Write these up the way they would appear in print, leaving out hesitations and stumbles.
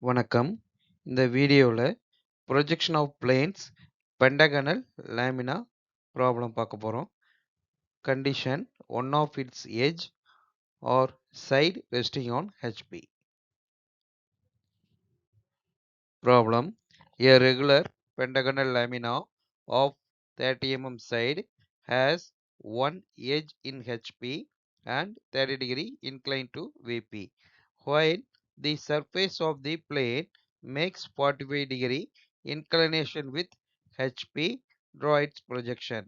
வணக்கம். இந்த வீடியோல projection of planes pentagonal lamina problem பார்க்க போறோம். Condition one of its edge or side resting on HP. Problem: A regular pentagonal lamina of 30 mm side has one edge in HP and 30° inclined to VP, while the surface of the plane makes 45° inclination with HP. Draw its projection.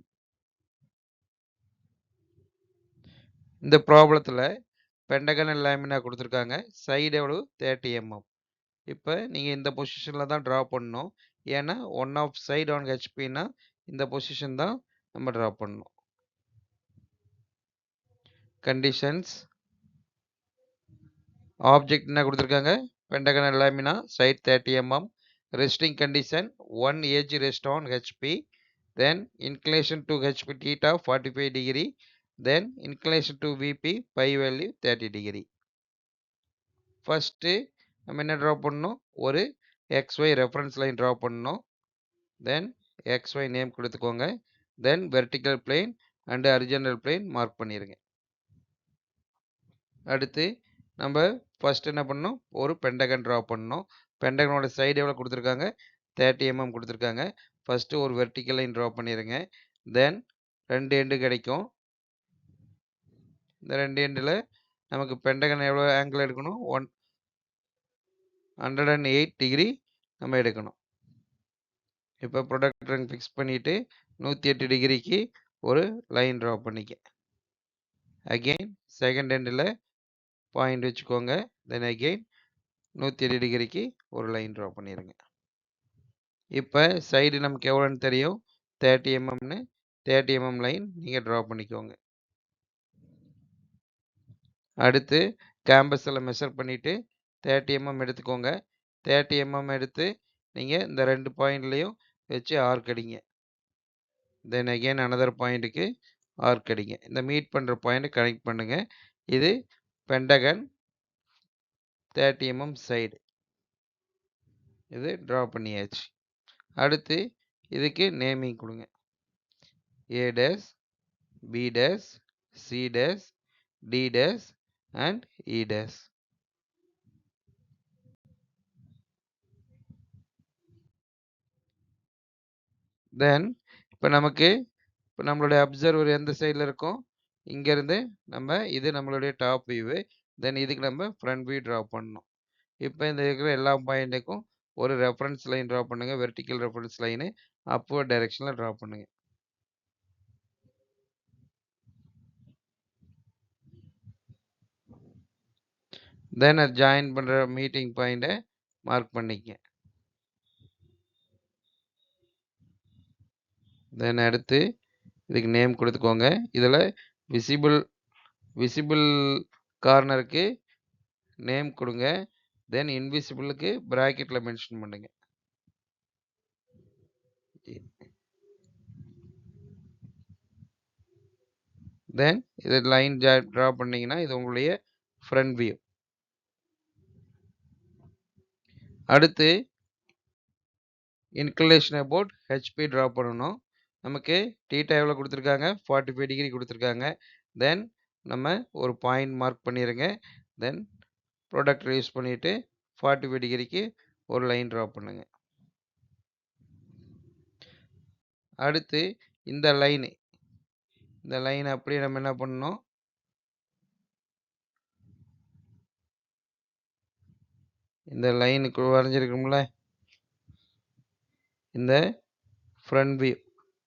இந்த ப்ராப்ளத்தில் pentagonal lamina கொடுத்துருக்காங்க. Side எவ்வளவு 30 mm. இப்போ நீங்கள் இந்த பொசிஷனில் தான் draw பண்ணணும். ஏன்னா ஒன் ஆஃப் சைடு ஆன் ஹெச்பின்னா இந்த பொசிஷன் தான் நம்ம ட்ரா பண்ணணும். கண்டிஷன்ஸ் ஆப்ஜெக்ட் என்ன கொடுத்துருக்காங்க? Pentagonal lamina side 30 mm. Resting condition one edge rest on HP, then inclination to HP theta 45°, then inclination to VP phi value 30°. First நம்ம என்ன draw பண்ணணும்? ஒரு XY ரெஃபரன்ஸ் லைன் ட்ரா பண்ணணும். தென் XY name கொடுத்துக்கோங்க. Then vertical plane and horizontal plane mark பண்ணிடுங்க. அடுத்து நம்ம first என்ன பண்ணணும்? ஒரு பென்டகன் ட்ரா பண்ணணும். பென்டகனோட சைடு எவ்வளோ கொடுத்துருக்காங்க? 30 mm கொடுத்துருக்காங்க. ஃபர்ஸ்ட் ஒரு வெர்டிக்கல் லைன் ட்ரா பண்ணிடுங்க. தென் ரெண்டு எண்டு கிடைக்கும். இந்த ரெண்டு எண்டில் நமக்கு பென்டகன் எவ்வளோ ஆங்கிள் எடுக்கணும்? 108° நம்ம எடுக்கணும். இப்போ ப்ரொடக்டர் ஃபிக்ஸ் பண்ணிவிட்டு 108°க்கு ஒரு லைன் ட்ரா பண்ணிக்க. அகெயின் செகண்ட் எண்டில் பாயிண்ட் வச்சுக்கோங்க. தென் அகெயின் 108°க்கு ஒரு லைன் ட்ரா பண்ணிடுங்க. இப்போ சைடு நமக்கு எவ்வளோன்னு தெரியும்? 30 mmன்னு 30 mm லைன் நீங்கள் ட்ரா பண்ணிக்கோங்க. அடுத்து கேம்பஸில் மெஷர் பண்ணிவிட்டு 30 mm எடுத்துக்கோங்க. 30 mm எடுத்து நீங்கள் இந்த ரெண்டு பாயிண்ட்லேயும் வச்சு ஆர்க் அடிங்க. தென் அகெயின் அனதர் பாயிண்ட்டுக்கு ஆர்க் அடிங்க. இந்த மீட் பண்ணுற பாயிண்ட் கனெக்ட் பண்ணுங்க. இது பென்டகன் 30 mm சைடு. இது ட்ரா பண்ணியாச்சு. அடுத்து இதுக்கு நேமிங் கொடுங்க. A dash, B dash, C dash, D dash and E dash. தென் இப்போ நமக்கு இப்போ நம்மளுடைய அப்சர்வர் எந்த சைடில் இருக்கும்? இங்கேருந்து நம்ம இது நம்மளுடைய டாப் வியூவு. தென் இதுக்கு நம்ம ஃப்ரண்ட் வியூ ட்ரா பண்ணணும். இப்போ இந்த இருக்கிற எல்லா பாயிண்ட்டுக்கும் ஒரு ரெஃபரன்ஸ் லைன் ட்ரா பண்ணுங்கள். வெர்டிக்கல் ரெஃபரன்ஸ் லைனு அப்வர்ட் டைரெக்ஷனில் ட்ரா பண்ணுங்கள். தென் அது ஜாயின் பண்ணுற மீட்டிங் பாயிண்ட்டை மார்க் பண்ணிக்க. தென் அடுத்து இதுக்கு நேம் கொடுத்துக்கோங்க. இதில் விசிபிள் கார்னருக்கு நேம் கொடுங்க. தென் இன்விசிபிளுக்கு ப்ராக்கெட்டில் மென்ஷன் பண்ணுங்க. தென் இது லைன் ட்ரா பண்ணிங்கன்னா இது உங்களுடைய ஃப்ரண்ட் வியூ. அடுத்து இன்க்ளினேஷன் அபவுட் ஹெச்பி ட்ரா பண்ணணும். நமக்கு தீட்டா எவ்வளோ கொடுத்துருக்காங்க? 45° கொடுத்துருக்காங்க. தென் நம்ம ஒரு பாயிண்ட் மார்க் பண்ணிடுங்க. தென் ப்ரொடக்டர் யூஸ் பண்ணிவிட்டு 45°க்கு ஒரு லைன் ட்ரா பண்ணுங்க. அடுத்து இந்த லைன் அப்படியே நம்ம என்ன பண்ணணும்? இந்த லைனுக்கு வரைஞ்சிருக்கோம்ல, இந்த ஃப்ரண்ட் வியூ,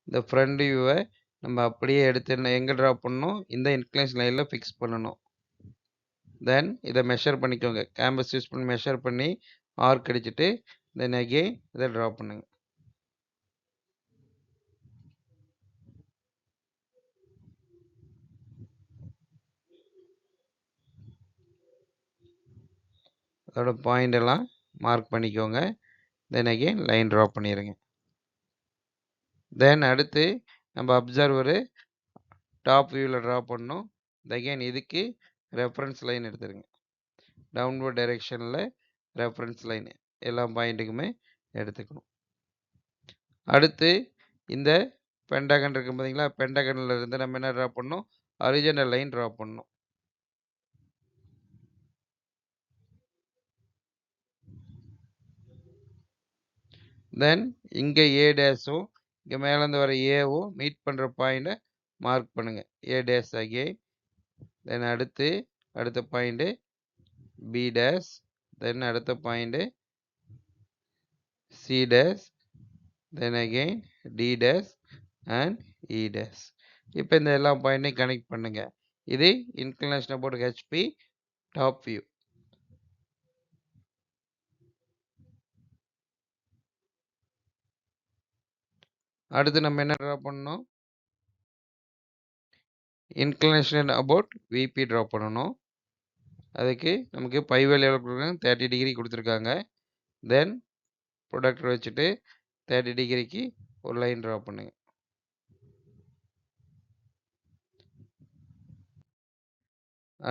இந்த ஃப்ரண்ட் வியூவை நம்ம அப்படியே எடுத்து எங்கே ட்ரா பண்ணணும்? இந்த இன்க்ளினேஷன் லைனில் ஃபிக்ஸ் பண்ணணும். தென் இதை மெஷர் பண்ணிக்கோங்க. கேம்பஸ் யூஸ் பண்ணி மெஷர் பண்ணி ஆர்க் அடிச்சுட்டு தென் அகெயின் இதை ட்ரா பண்ணுங்க. அதோட பாயிண்ட் எல்லாம் மார்க் பண்ணிக்கோங்க. தென் அகெயின் லைன் ட்ரா பண்ணிடுங்க. தென் அடுத்து நம்ம அப்சர்வரு டாப் வியூவில் ட்ரா பண்ணணும். அகெயின் இதுக்கு ரெஃபரன்ஸ் லைன் எடுத்துருங்க. டவுன்வர்ட் டைரெக்ஷனில் ரெஃபரன்ஸ் லைன் எல்லா பாயிண்ட்டுக்குமே எடுத்துக்கணும். அடுத்து இந்த பென்டகன் இருக்கு பார்த்தீங்களா? பென்டகன்ல இருந்து நம்ம என்ன ட்ரா பண்ணணும்? ஹாரிசான்டல் லைன் ட்ரா பண்ணணும். தென் இங்க ஏ டேஷும் இங்க மேல இருந்து வர ஏவும் மீட் பண்ற பாயிண்ட மார்க் பண்ணுங்க. A dash again. தென் அடுத்த பாயிண்ட் பி டேஷ். தென் அடுத்த point C dash. Then again D dash and E dash. இப்போ இந்த எல்லா பாயிண்டையும் கனெக்ட் பண்ணுங்க. இது inclination about HP top view. அடுத்து நம்ம என்ன ட்ரா பண்ணணும்? இன்க்ளினேஷன் அபவுட் விபி ட்ரா பண்ணணும். அதுக்கு நமக்கு பை வேல்யூ எவ்வளோ கொடுக்குறாங்க? 30 டிகிரி கொடுத்துருக்காங்க. தென் ப்ரொடக்டர் வச்சுட்டு 30 டிகிரிக்கு ஒரு லைன் ட்ரா பண்ணுங்க.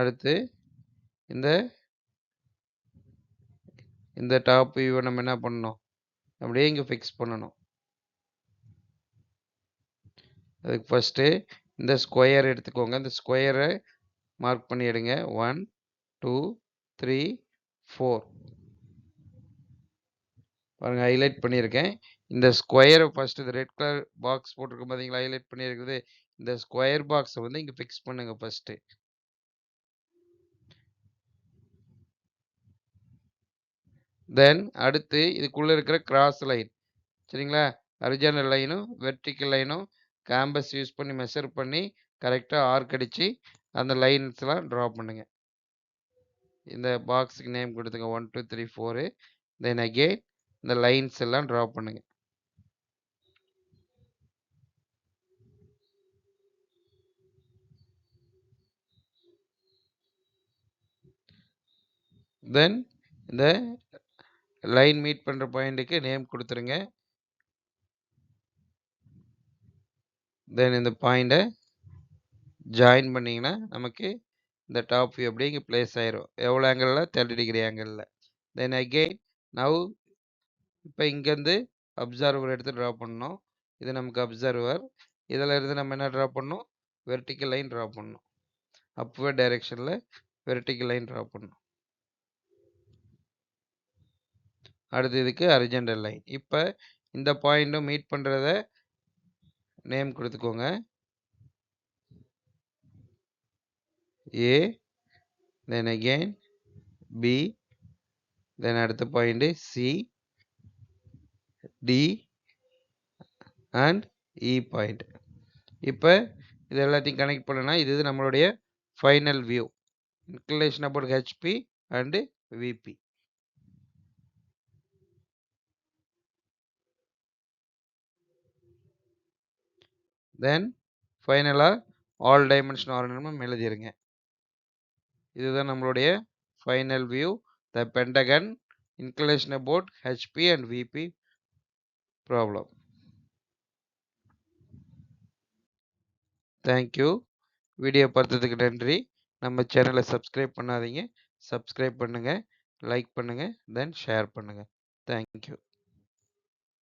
அடுத்து இந்த டாப் வியூவை நம்ம என்ன பண்ணணும்? அப்படியே இங்கே ஃபிக்ஸ் பண்ணணும். அதுக்கு ஃபஸ்ட்டு இந்த ஸ்கொயர் எடுத்துக்கோங்க. இந்த ஸ்கொயரை மார்க் பண்ணி எடுங்க. 1 2 3 4 பாருங்க, ஹைலைட் பண்ணியிருக்கேன். இந்த ஸ்கொயரை ஃபர்ஸ்ட் இந்த ரெட் கலர் பாக்ஸ் போட்டிருக்கும் பார்த்தீங்களா? ஹைலைட் பண்ணியிருக்குது. இந்த ஸ்கொயர் பாக்ஸை வந்து இங்கே ஃபிக்ஸ் பண்ணுங்க ஃபர்ஸ்ட்டு. தென் அடுத்து இதுக்குள்ளே இருக்கிற கிராஸ் லைன், சரிங்களா? ஹரிசான்டல் லைனும் வெர்டிக்கல் லைனும் கேம்பஸ் யூஸ் பண்ணி மெஷர் பண்ணி கரெக்டாக ஆர்க் அடித்து அந்த லைன்ஸ்லாம் ட்ரா பண்ணுங்க. இந்த பாக்ஸுக்கு நேம் கொடுத்துங்க 1 2 3 4. தென் அகெயின் இந்த லைன்ஸ் எல்லாம் ட்ரா பண்ணுங்க. தென் இந்த லைன் மீட் பண்ணுற பாயிண்ட்டுக்கு நேம் கொடுத்துருங்க. தென் இந்த பாயிண்ட்டை ஜாயின் பண்ணிங்கன்னா நமக்கு இந்த டாப் வியூ அப்படியே இங்கே பிளேஸ் ஆயிரும். எவ்வளோ ஆங்கிளில்? 30 டிகிரி ஆங்கிளில். தென் அகெயின் நவ் இப்போ இங்கேருந்து அப்சர்வர் எடுத்து ட்ரா பண்ணணும். இது நமக்கு அப்சர்வர். இதில் இருந்து நம்ம என்ன ட்ரா பண்ணணும்? வெர்டிக்கல் லைன் ட்ரா பண்ணணும். அப்வர்ட் டைரெக்ஷனில் வெர்டிக்கல் லைன் ட்ரா பண்ணணும். அடுத்து இதுக்கு ஹரிசான்டல் லைன். இப்போ இந்த பாயிண்ட்டும் மீட் பண்ணுறத நேம் கொடுத்துக்கோங்க. ஏ, தென் அகெயின் பி, தென் அடுத்த point C, D and E point. இப்போ இது எல்லாத்தையும் கனெக்ட் பண்ணனா இது நம்மளுடைய final view. Inclination about HP and VP. Then ஃபைனலாக ஆல் டைமென்ஷன் ஆர்னமெண்ட் எழுதிருங்க. இதுதான் நம்மளுடைய final view, the pentagon, inclination about HP and VP problem. Thank you. Video பார்த்ததுக்கு நன்றி. நம்ம சேனலை சப்ஸ்கிரைப் பண்ணாதீங்க, சப்ஸ்கிரைப் பண்ணுங்கள், லைக் பண்ணுங்கள், தென் ஷேர் பண்ணுங்கள். தேங்க்யூ.